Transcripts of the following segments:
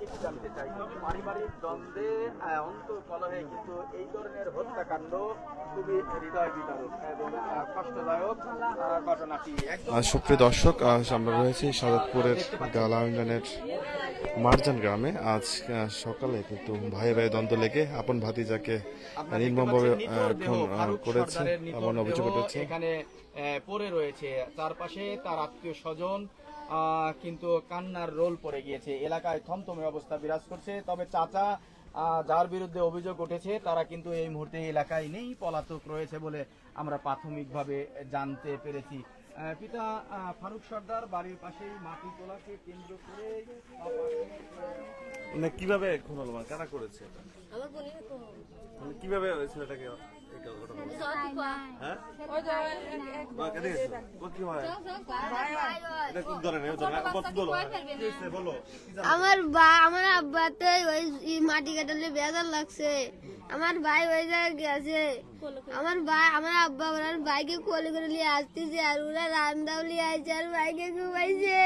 একটু জানতে চাই, পারিবারিক দ্বন্দ্বে অন্তঃকলহে কিন্তু এই ধরনের হত্যাকাণ্ড খুবই হৃদয় বিদারক এবং কষ্টদায়ক ঘটনাটি। সুপ্রিয় দর্শক, আমরা রয়েছি সাদতপুরের গালা ইউনিয়নের মারজান গ্রামে। আজ সকালে কিন্তু ভাই ভাই দ্বন্দ্ব লেগে আপন ভাতিজাকে নির্মমভাবে খুন করেছে এমন অভিযোগ উঠেছে। এখানে পড়ে রয়েছে, তার পাশে তার আত্মীয় স্বজন কিন্তু কান্নার রোল পড়ে গিয়েছে। এলাকায় থমথমে অবস্থা বিরাজ করছে। তবে চাচা যার বিরুদ্ধে অভিযোগ উঠেছে তারা কিন্তু এই মুহূর্তে এলাকায় নেই, পলাতক রয়েছে বলে আমরা প্রাথমিকভাবে জানতে পেরেছি। পিতা ফারুক সর্দার বাড়ির পাশেই মাটি তোলাকে কেন্দ্র করে মানে কিভাবে খুন হলো, মানে কারা করেছে, মানে কিভাবে ছেলেটাকে আমার আব্বাতে ওই মাটি কাটালে বেজার লাগছে। আমার ভাই ওই জায়গায় গেছে, আমার আব্বা ওনার ভাইকে কোলে করে নিয়ে আসতেছে, আর ওরা রান্দাও নিয়ে আসছে, আর ভাইকে ঘুমাইছে।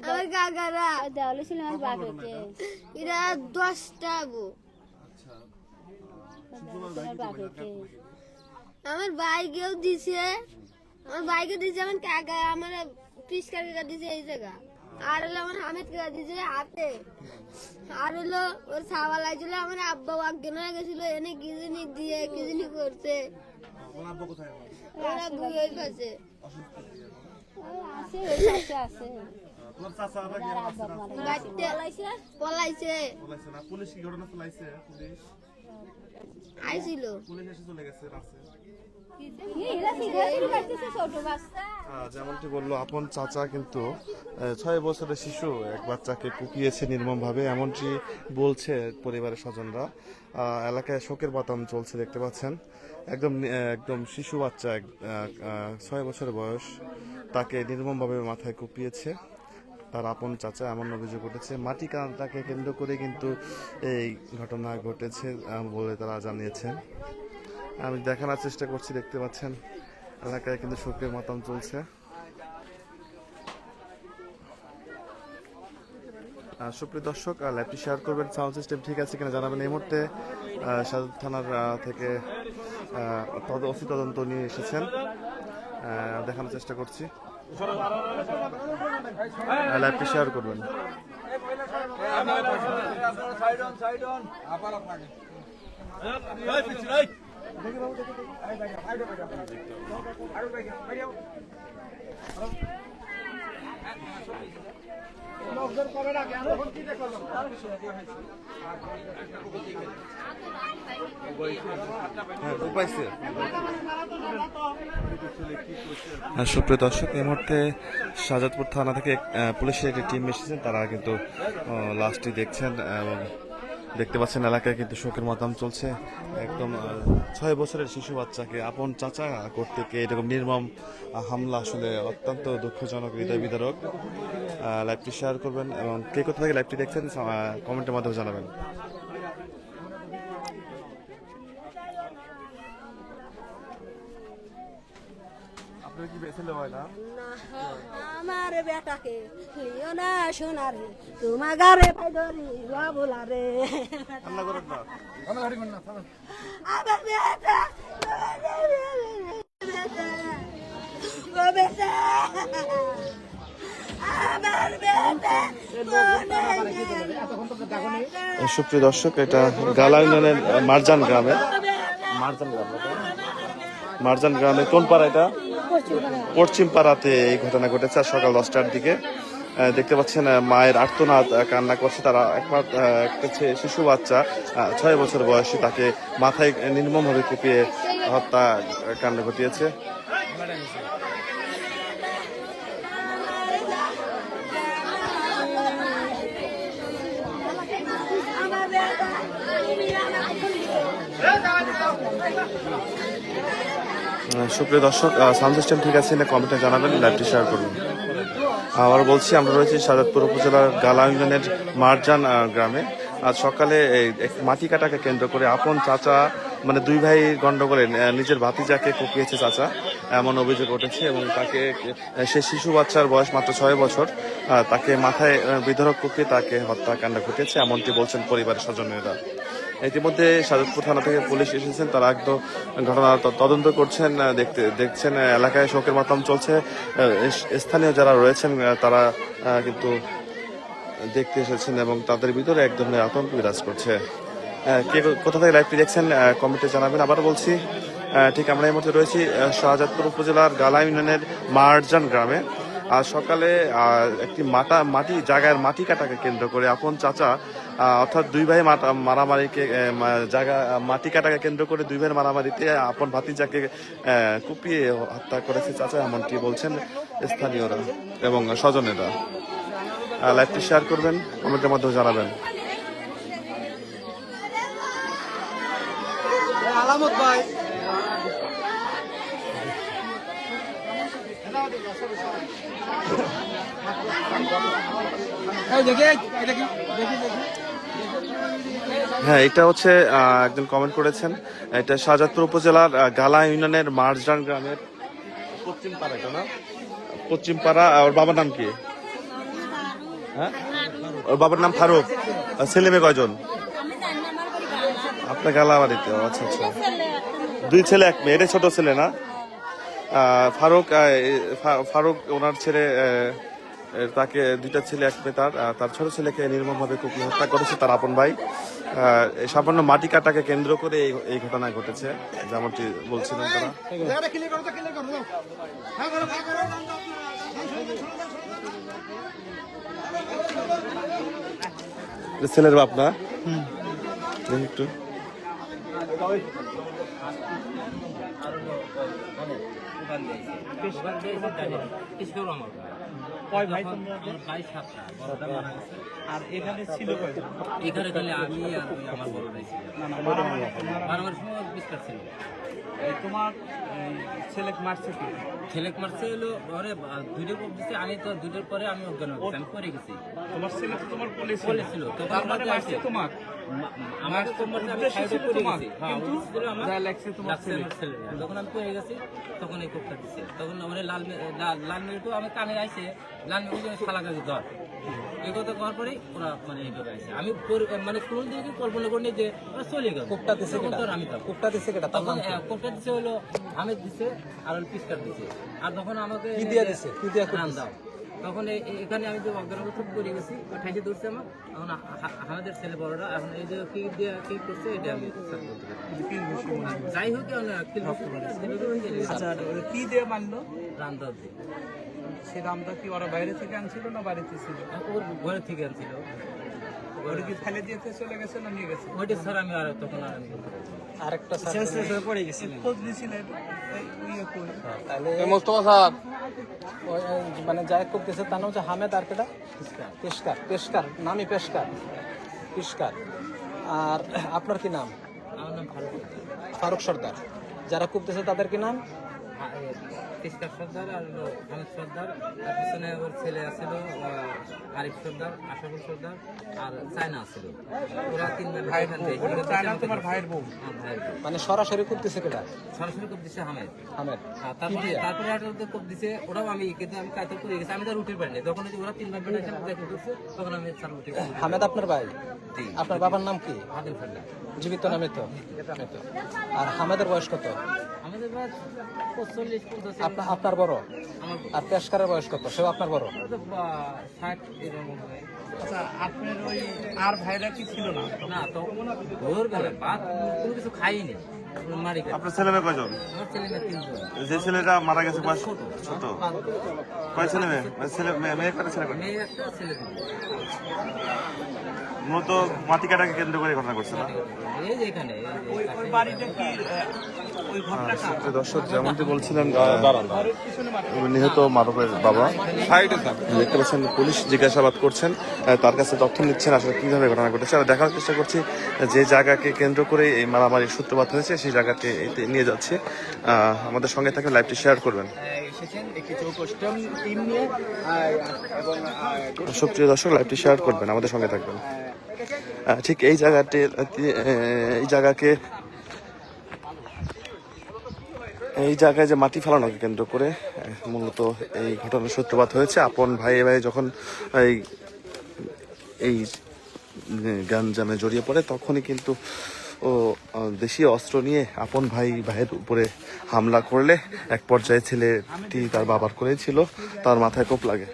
আমার কাকারা দেওয়ালে ছিল আমার বাপেকে, এরা 10টা বউ। আমার ভাইকেও দিছে, আমার ভাইকে দিছে, আমার কাকা আমার পিসকার কাকা দিছে এই জায়গা, আর হলো আমার হামেদ কাকা দিছে হাতে, আর হলো ওর ছাওয়া লাগছিল। আমার আব্বা অজ্ঞান হয়ে গেছিল, এনে কি জানি দিয়ে কি জানি করছে। ওরা বুঝে ওই পাশে পলাইছে। আইছিল যেমনটি বললো আপন চাচা কিন্তু 6 বছরের শিশু এক বাচ্চাকে কুপিয়েছে নির্মম ভাবে, এমনটি বলছে পরিবারের স্বজনরা। এলাকায় শোকের বাতাম চলছে, দেখতে পাচ্ছেন। একদম শিশু বাচ্চা, 6 বছরের বয়স, তাকে নির্মম ভাবে মাথায় কুপিয়েছে তার আপন চাচা, এমন অভিযোগ উঠেছে। মাটি কাটাকে কেন্দ্র করে কিন্তু এই ঘটনা ঘটেছে বলে তারা জানিয়েছেন। আমি দেখানোর চেষ্টা করছি, দেখতে পাচ্ছেন এলাকায় কিন্তু শোকের মাতাম চলছে। সুপ্রিয় দর্শক, লাইভটি শেয়ার করবেন, সাউন্ড সিস্টেম ঠিক আছে কিনা জানাবেন। এই মুহূর্তে সাদত থানার থেকে ওসি তদন্ত নিয়ে এসেছেন, দেখানোর চেষ্টা করছি। লাইভটি শেয়ার করবেন। সুপ্রিয় দর্শক, এই মুহূর্তে শাহজাদপুর থানা থেকে পুলিশের একটি টিম এসেছেন, তারা কিন্তু লাশটি দেখছেন এবং দেখতে পাচ্ছেন এলাকায় কিন্তু শোকের মাতাম চলছে। একদম 6 বছরের শিশু বাচ্চাকে আপন চাচা করতে গিয়ে এরকম নির্মম হামলা আসলে অত্যন্ত দুঃখজনক, হৃদয় বিদারক। লাইভটি শেয়ার করবেন এবং কে কোথা থেকে লাইভটি দেখছেন কমেন্টের মাধ্যমে জানাবেন। আপনার কি ছেলে হয় না? আমার বেটাকে লিও না সোনারে, তোমার গারে পাই ধরি বাবুলা রে। রান্না করেন না, আমার বেটা ও বেটা, আমার বেটা। সুপ্রিয় দর্শক, এটা গালা ইউনিয়নের মারজান গ্রামে কোন পাড়া? এটা পশ্চিম পাড়াতে এই ঘটনা ঘটেছে আজ সকাল 10টার দিকে। দেখতে পাচ্ছেন মায়ের আর্তনাদ, কান্না করছে তারা। একটা শিশু বাচ্চা 6 বছর বয়সী, তাকে মাথায় নির্মমভাবে কুপিয়ে হত্যা কাণ্ড ঘটিয়েছে। সুপ্রিয় দর্শক, সাউন্ড সিস্টেম ঠিক আছে না কমেন্টে জানাবেন, লাইভটি শেয়ার করুন। আবার বলছি, আমরা রয়েছি শাহজাদপুর উপজেলার গালা ইউনিয়নের মারজান গ্রামে। আজ সকালে মাটি কাটাকে কেন্দ্র করে আপন চাচা মানে দুই ভাই গন্ডগোলে নিজের ভাতিজাকে কুপিয়েছে চাচা, এমন অভিযোগ উঠেছে। এবং তাকে সে শিশু বাচ্চার বয়স মাত্র 6 বছর, তাকে মাথায় বিধরক কুপিয়ে তাকে হত্যাকাণ্ড ঘটেছে, এমনটি বলছেন পরিবারের স্বজনেরা। ইতিমধ্যে সাজাদপুর থানা থেকে পুলিশ এসেছেন, তারা একদম ঘটনার তদন্ত করছেন, দেখছেন এলাকায় শোকের মাতম চলছে। স্থানীয় যারা রয়েছেন তারা কিন্তু দেখতে এসেছেন এবং তাদের ভিতরে এক ধরনের আতঙ্ক বিরাজ করছে। কে কোথা থেকে লাইভটি দেখছেন কমেন্টে জানাবেন। আবার বলছি, ঠিক আমরা এই মুহূর্তে রয়েছি শাহজাদপুর উপজেলার গালা ইউনিয়নের মারজান গ্রামে। আজ সকালে একটি মাটি জায়গার মাটি কাটাকে কেন্দ্র করে আপন চাচা, অর্থাৎ দুই ভাই মারামারিকে জায়গা মাটি কাটাকে কেন্দ্র করে দুই ভাইয়ের মারামারিতে আপন ভাতিজাকে কুপিয়ে হত্যা করেছে চাচা, এমনটি বলছেন স্থানীয়রা এবং স্বজনেরা। লাইভটি শেয়ার করবেন, কমেন্টের মাধ্যমে জানাবেন। আলামত ভাই হ্যাঁ, এটা হচ্ছে একজন কমেন্ট করেছেন, এটা শাহজাদপুর উপজেলার গালা ইউনিয়নের মারজান গ্রামের পশ্চিম পাড়া, এটা না পশ্চিম পাড়া। ওর বাবার নাম কি? হ্যাঁ, ওর বাবার নাম ফারুক। ছেলে মেয়ে কয়জন? আপনার গালা বাড়িতে? আচ্ছা আচ্ছা, 2 ছেলে 1 মেয়ে। এটা ছোট ছেলে না? ফারুক ওনার ছেলে, তাকে 2টা ছেলে 1 মেয়ে। তার ছোট ছেলেকে নির্মমভাবে কুপিয়ে হত্যা করেছে তার আপন ভাই। সামান্য মাটি কাটাকে কেন্দ্র করে এই ঘটনা ঘটেছে, যেমনটি বলছিলেন তারা। ছেলের বাপ না? দেখি একটু। আর এখানে ছিল এখানে খালি আমি আর আমার বড় ভাই ছিল। মারামারির সময় বিস্তার ছিল। তোমার ছেলে মারছে কি? ছেলে মারছে হলো ঘরে 2টা কোপ দিচ্ছে, আমি তো 2টার পরে আমি অজ্ঞান হয়ে গেছি, আমি পড়ে গেছি। তোমার ছেলে তো তোমার কোলে ছিল, তখন আমাদের আসছে তোমার আমার তোমার আমি সাইডে পড়ে গেছি। হ্যাঁ, ওই আমার যা লাগছে তোমার ছেলে। যখন আমি পড়ে গেছি তখন এই কোপটা দিচ্ছে। তখন আমার লাল মেয়েটো আমি কানে আইছে, লাল মেয়ে শালা গাছে ধর এই কথা করার পরেই ওরা মানে এইভাবে আসে। আমি মানে কোন দিকে কল্পনা করিনি যে ওরা চলে গেল। কোপটা দিচ্ছে আমি কোপটা দিচ্ছে কেটা? তখন কোপটা দিচ্ছে হলো আমের দিচ্ছে আর পিস্কার দিচ্ছে। আর তখন আমাকে কি দিয়ে দিচ্ছে? কি দিয়ে নাম দাও। তখন এখানে আমি যে অজ্ঞান খুব করে গেছি, ঠাইতে ধরছে আমার। এখন আমাদের ছেলে বড়রা এখন এই যে কি দিয়ে কি করছে এটা আমি যাই হোক কি দিয়ে মানলো রামদা দিয়ে। সে রামদা কি ওরা বাইরে থেকে আনছিল না বাড়িতে ছিল? ওর ঘরে থেকে আনছিল। ওরা কি ফেলে দিয়েছে চলে গেছে না নিয়ে গেছে? ওইটা স্যার আমি আর তখন আরেকটা স্যার পড়ে গেছিল। খোঁজ দিয়েছিলেন মোস্তফা স্যার মানে যাই করতেছে তার নাম হচ্ছে হামেদ, আর কেটা পেশকার নামই পেশকার। আর আপনার কি নাম? আমার নাম ফারুক সর্দার। যারা কুপতেছে তাদের কি নাম? পেশকার সর্দার আর হামেদ সর্দার। তার পিছনে ওর ছেলে আছিল আরিফ সর্দার, আশাফুল সর্দার আর চায়না আছিল। ওরা 3 ভাই চায়না তোমার ভাইয়ের বউ। মানে সরাসরি কুপতেছে কেটা? সরাসরি কোপ দিচ্ছে হামেদ। তারপরে একটা কোপ দিছে, ওরাও আমি কিন্তু আমি কায়তা করে গেছি, আমি তো রুটির পারিনি। তখন ওরা 3 ভাই বোন দেখে করছে, তখন আমি স্যার রুটি। হামেদ আপনার ভাই? আপনার বাবার নাম কি? আদিল ফেরদা। জীবিত নামে তো। আর হামেদের বয়স কত? আমাদের বয়স 45-50। আপনার বড়? আর পেশকারের বয়স কত? সেও আপনার বড়? 60 এরকম। আচ্ছা, আপনার ওই আর ভাইরা কি ছিল না? না, তখন ভোর বেলা ভাত কোনো কিছু খাইনি। আপনার ছেলে মেয়ে কয়জন? আমার ছেলে মেয়ে 3 জন। যে ছেলেটা মারা গেছে বয়স ছোট? কয় ছেলে মেয়ে? মেয়ে কয়টা ছেলে? মেয়ে একটা, ছেলে 2। মূলত মাটি কাটাকে কেন্দ্র করে ঘটনা করছে না? এই যে এখানে ওই বাড়িটা কি ওই ঘটনাটা? দর্শক যেমনটি বলছিলেন, নিহত মারুফের বাবা দেখতে পাচ্ছেন, পুলিশ জিজ্ঞাসাবাদ করছেন, তার কাছে তথ্য নিচ্ছেন আসলে কিভাবে ঘটনা ঘটেছে। আমরা দেখার চেষ্টা করছি যে জায়গাকে কেন্দ্র করে এই মারামারির সূত্রপাত হয়েছে সেই জায়গাকে নিয়ে যাচ্ছে। আমাদের সঙ্গে থাকলে লাইভটি শেয়ার করবেন। এসেছেন একটি চৌকস্টম টিম নিয়ে এবং সুপ্রিয় দর্শক, লাইভটি শেয়ার করবেন, আমাদের সঙ্গে থাকবেন। ঠিক এই জায়গাকে এই জায়গায় যে মাটি ফেলানোকে কেন্দ্র করে মূলত এই ঘটনার সূত্রপাত হয়েছে। আপন ভাই ভাই যখন এই এই গাঞ্জামে জড়িয়ে পড়ে তখনই কিন্তু ও দেশীয় অস্ত্র নিয়ে আপন ভাইয়ের উপরে হামলা করলে এক পর্যায়ে ছেলেটি তার বাবার করেই ছিল, তার মাথায় কোপ লাগে।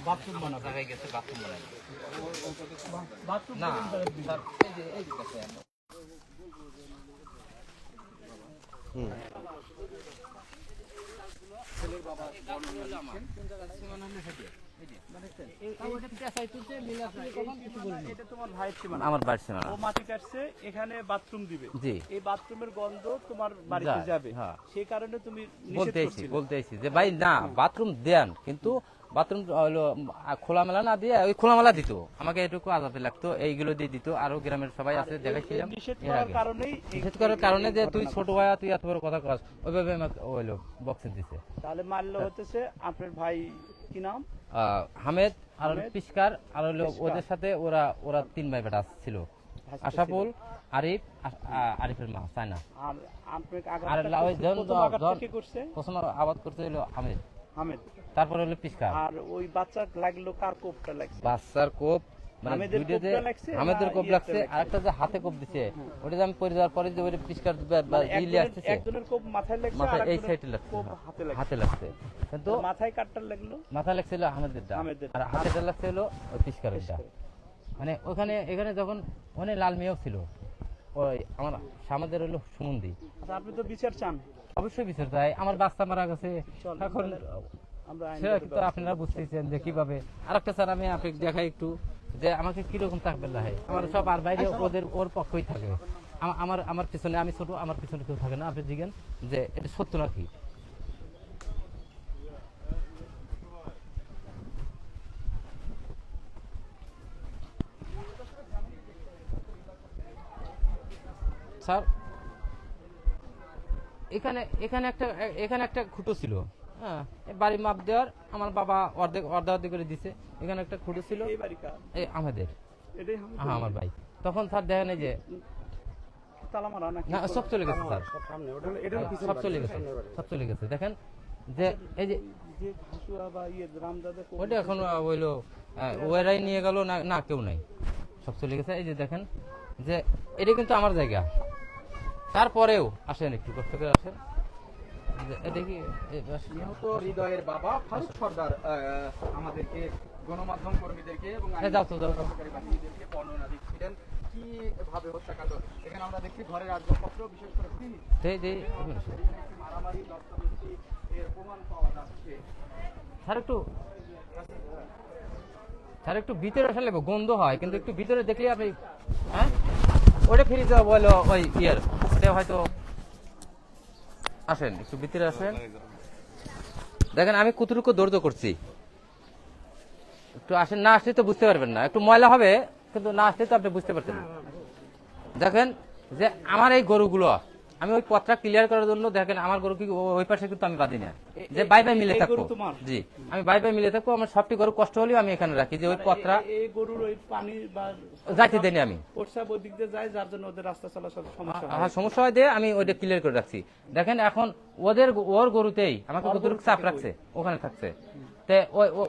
বাথরুম বানাবে জায়গায় গেছে বাথরুম বানায় না স্যার, এই যে কাছে আমরা এটা তোমার ভাইয়ের সীমানা। আমার বাড়ি সীমানা। ও মাটি কাটছে, এখানে বাথরুম দিবে। জি। এই বাথরুমের গন্ধ তোমার বাড়িতে যায়, যাবে, হ্যাঁ। সেই কারণে তুমি নিষেধ করছিলে। বলতেছি যে ভাই না বাথরুম দেন, কিন্তু বাথরুম হলো খোলামেলা না দিয়ে ওই খোলামেলা দিত, আমাকে এটুকু আজাদে লাগতো, এইগুলো দিয়ে দিত। আরো গ্রামের সবাই আছে দেখাইছিলাম। নিষেধ এর করার আগে। কারণেই নিষেধ করার কারণে যে তুই ছোট ভাই, তুই এত বড় কথা কস, ওইভাবে আমাকে হইলো বক্সিং দিছে। তাহলে মারলো হতেছে আপনার ভাই, কি নাম? হামেদ আর হলো হামেদ, পিস্কার আর হলো পিস্কার। ওদের সাথে ওরা 3 ভাই বেটা ছিল, আশাফুল, আরিফ, আরিফের মা সাইনা। আর আপনাকে আর ওই প্রথম আঘাতটা কে করছে? প্রথম আবাদ করতে হলো হামেদ, হামেদ। তারপরে হলো পিস্কার। আর ওই বাচ্চা লাগলো, কার কোপটা লাগছে? বাচ্চার কোপ মানে হামেদের দুইটা যে কোপটা লাগছে হামেদের না কোপ ইয়েতে লাগছে, লাগছে? আরেকটা যে হাতে কোপ দিছে, ওটা যে আমি পরে যাওয়ার পরে যে ওই পিস্কার মানে দিলে আসতেছে একজনের কোপ মাথায় লাগছে, মাথায় আর এই একজনের সাইডে লাগছে, কোপ হাতে লাগছে। হাতে লাগছে, কিন্তু মাথায় কাটটা লাগলো, মাথা লাগছিল হামেদেরটা, হামেদের। আর হাতেটা লাগছে হলো ওই পিস্কারেরটা। মানে ওখানে এখানে যখন ওখানে লাল মেয়েও ছিল, ওই আমার সামাদের হলো সুমন্দি। আচ্ছা, আপনি তো বিচার চান। অবশ্যই বিচার চাই, আমার বাচ্চা মারা গেছে, এখন আমরা সেটা কিন্তু আপনারা বুঝতেছেন যে কিভাবে। আরেকটা স্যার আমি আপনাকে দেখাই একটু, যে আমাকে কিরকম থাকবে লাগে, আমার সব আর বাইরে ওর পক্ষই থাকে, আমার পিছনে আমি ছোট, আমার পিছনে কেউ থাকে না। আপনি জিজ্ঞেন যে এটা সত্য নাকি। স্যার এখানে একটা খুঁটো ছিল, হ্যাঁ, বাড়ি মাপ দেওয়ার আমার বাবা অর্ধেক করে দিছে। এখানে একটা খুঁটো ছিল, এই বাড়ি কার? এই আমাদের, এটাই হামেদ। হ্যাঁ আমার ভাই। তখন স্যার দেখেন এই যে তালা মারা নাকি? না সব চলে গেছে স্যার, সব চলে গেছে দেখেন যে এই যে যে হাসুয়া বা রামদাদা কোপ ওইটা এখন হইলো ওরাই নিয়ে গেল না কেউ নাই, সব চলে গেছে। এই যে দেখেন যে এটা কিন্তু আমার জায়গা, তারপরেও আসেন একটু কষ্ট করে আসেন। দেখি নিহত হৃদয়ের বাবা ফারুক সর্দার আমাদেরকে, গণমাধ্যম কর্মীদেরকে এবং যাও তো, যাও তো। সরকারি বাহিনীদেরকে বর্ণনা দিচ্ছিলেন কিভাবে হত্যাকাণ্ড। এখানে আমরা দেখছি ঘরের আসবাবপত্র, বিশেষ করে মারামারি, দস্তাবেজি এর প্রমাণ পাওয়া যাচ্ছে। স্যার একটু ভিতরে আসলে গন্ধ হয়, কিন্তু একটু ভিতরে দেখলে আপনি, হ্যাঁ ওটা ফিরে যাওয়া বলো ওই ইয়ের, ওটা হয়তো আসেন একটু ভিতরে আসেন। দেখেন আমি কতটুকু দৌড় করছি, একটু আসেন, না আসলে তো বুঝতে পারবেন না, একটু ময়লা হবে কিন্তু না আসলে তো আপনি বুঝতে পারছেন না। দেখেন যে আমার এই গরুগুলো আমি ওই পথটা ক্লিয়ার করার জন্য, দেখেন আমার গরু কি ওই পাশে কিন্তু আমি বাঁধি না, যে বাই মিলে থাকবো। জি, আমি বাই মিলে থাকবো, আমার সবটি গরু কষ্ট হলেও আমি এখানে রাখি, যে ওই পথটা এই গরুর ওই পানি বা যাইতে দেনি আমি, প্রস্রাব ওই দিক দিয়ে যায়, যার জন্য ওদের রাস্তা চলাচল সমস্যা হয়। হ্যাঁ সমস্যা হয় দিয়ে আমি ওইটা ক্লিয়ার করে রাখছি। দেখেন এখন ওর গরুতেই আমাকে কতটুকু চাপ রাখছে, ওখানে থাকছে, তে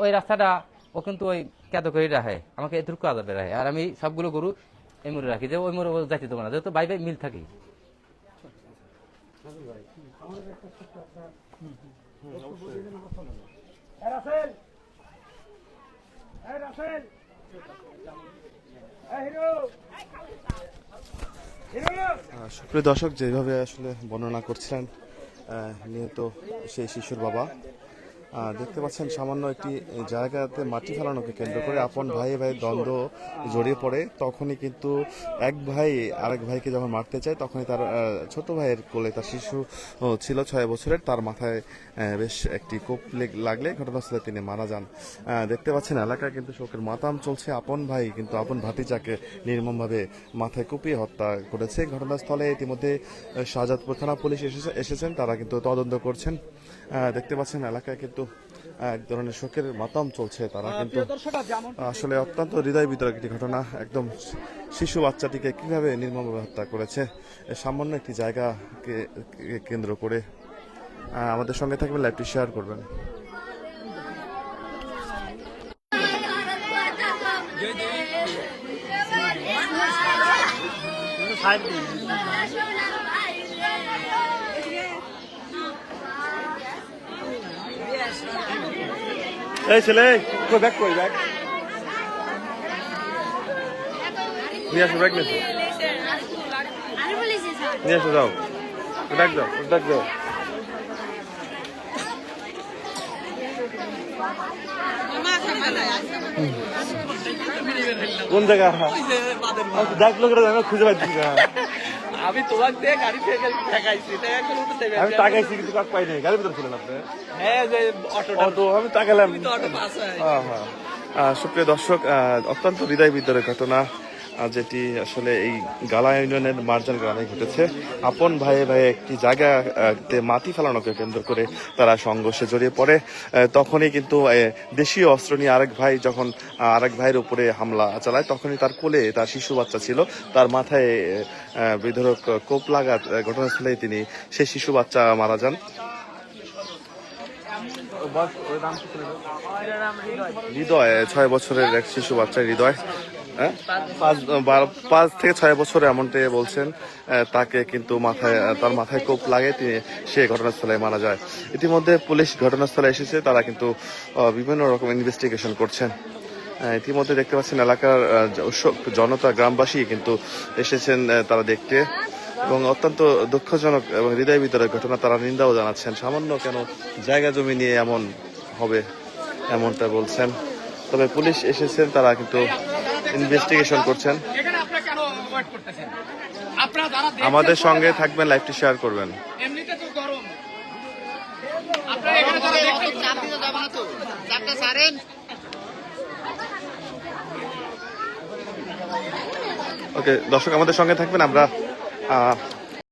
ওই রাস্তাটা ও কিন্তু ওই কেদ করে রাখে, আমাকে এতটুকু আদাবে রাখে, আর আমি সবগুলো গরু এই মোড়ে রাখি, যে ওই মোড়ে যাইতে দেবো না, যেহেতু বাই মিল থাকি। সুপ্রিয় দর্শক, যেভাবে আসলে বর্ণনা করছিলেন নিহত সেই শিশুর বাবা, দেখতে পাচ্ছেন সামান্য একটি জায়গাতে মাটি ফেলানোকে কেন্দ্র করে আপন ভাই দ্বন্দ্ব জড়িয়ে পড়ে। তখনই কিন্তু এক ভাই আরেক ভাইকে যখন মারতে চায়, তখনই তার ছোট ভাইয়ের কোলে তার শিশু ছিল 6 বছরের, তার মাথায় বেশ একটি কোপ লাগলে ঘটনাস্থলে তিনি মারা যান। দেখতে পাচ্ছেন এলাকায় কিন্তু শোকের মাতাম চলছে। আপন ভাই কিন্তু আপন ভাতিজাকে নির্মমভাবে মাথায় কুপিয়ে হত্যা করেছে। ঘটনাস্থলে ইতিমধ্যে শাহজাদপুর থানা পুলিশ এসেছেন, তারা কিন্তু তদন্ত করছেন। দেখতে পাচ্ছেন এলাকায় কিন্তু এক ধরনের শোকের মাতম চলছে। তারা কিন্তু প্রিয় দর্শক, যেমন আসলে অত্যন্ত হৃদয় বিতরক একটি ঘটনা। একদম শিশু বাচ্চাটিকে কিভাবে নির্মমভাবে হত্যা করেছে এই সামান্য একটি জায়গাকে কেন্দ্র করে। আমাদের সঙ্গে থাকবেন, লাইভটি শেয়ার করবেন। এই ছেলে কই ব্যাগ, কই ব্যাগ নিয়ে আসো, ব্যাগ নিয়ে এসো, যাও ব্যাগ দাও, ব্যাগ দাও। কোন জায়গা ডাকলো করে আমি খুঁজে পাচ্ছি না। আমি তোমাকে দিয়ে গাড়ি থেকে ঠেকাইছি, তাই এখন উঠতে দেবে। আমি তাকাইছি কিন্তু কাক পাই নাই। গাড়ির ভিতরে ছিলেন আপনি? হ্যাঁ, যে অটোটা, অটো আমি তাকালাম। তো অটো পাস হয়। সুপ্রিয় দর্শক, অত্যন্ত হৃদয় বিদ্রোহের ঘটনা যেটি আসলে এই গালা ইউনিয়নের মার্জান গ্রামে ঘটেছে। আপন ভাইয়ে ভাইয়ে একটি জায়গাতে মাটি ফেলানোকে কেন্দ্র করে তারা সংঘর্ষে জড়িয়ে পড়ে। তখনই কিন্তু দেশীয় অস্ত্র নিয়ে আরেক ভাই যখন আরেক ভাইয়ের উপরে হামলা চালায়, তখনই তার কোলে তার শিশু বাচ্চা ছিল, তার মাথায় বিধরক কোপ লাগার ঘটনাস্থলেই তিনি সেই শিশু বাচ্চা মারা যান। হৃদয় 6 বছরের এক শিশু বাচ্চা হৃদয়, 5 থেকে 6 বছর এমনটাই বলছেন। তাকে কিন্তু তার মাথায় কোপ লাগে, সে ঘটনাস্থলে মারা যায়। ইতিমধ্যে পুলিশ ঘটনাস্থলে এসেছে, তারা কিন্তু বিভিন্ন রকম ইনভেস্টিগেশন করছেন। ইতিমধ্যে দেখতে পাচ্ছেন এলাকার জনতা, গ্রামবাসী কিন্তু এসেছেন তারা দেখতে, এবং অত্যন্ত দুঃখজনক এবং হৃদয় বিতরক ঘটনা। তারা নিন্দাও জানাচ্ছেন। সামান্য কেন জায়গা জমি নিয়ে এমন হবে এমনটা বলছেন। তবে পুলিশ এসেছেন, তারা কিন্তু ইনভেস্টিগেশন করছেন। এখানে আপনারা কেন অ্যাভয়েড করতেছেন? আপনারা যারা আমাদের সঙ্গে থাকবেন, লাইভটি শেয়ার করবেন। এমনিতে তো গরম, আপনারা এখানে যারা দেখছেন চাপ দিতে যাবে না তো, চাপটা ছাড়েন। ওকে দর্শক, আমাদের সঙ্গে থাকবেন। আমরা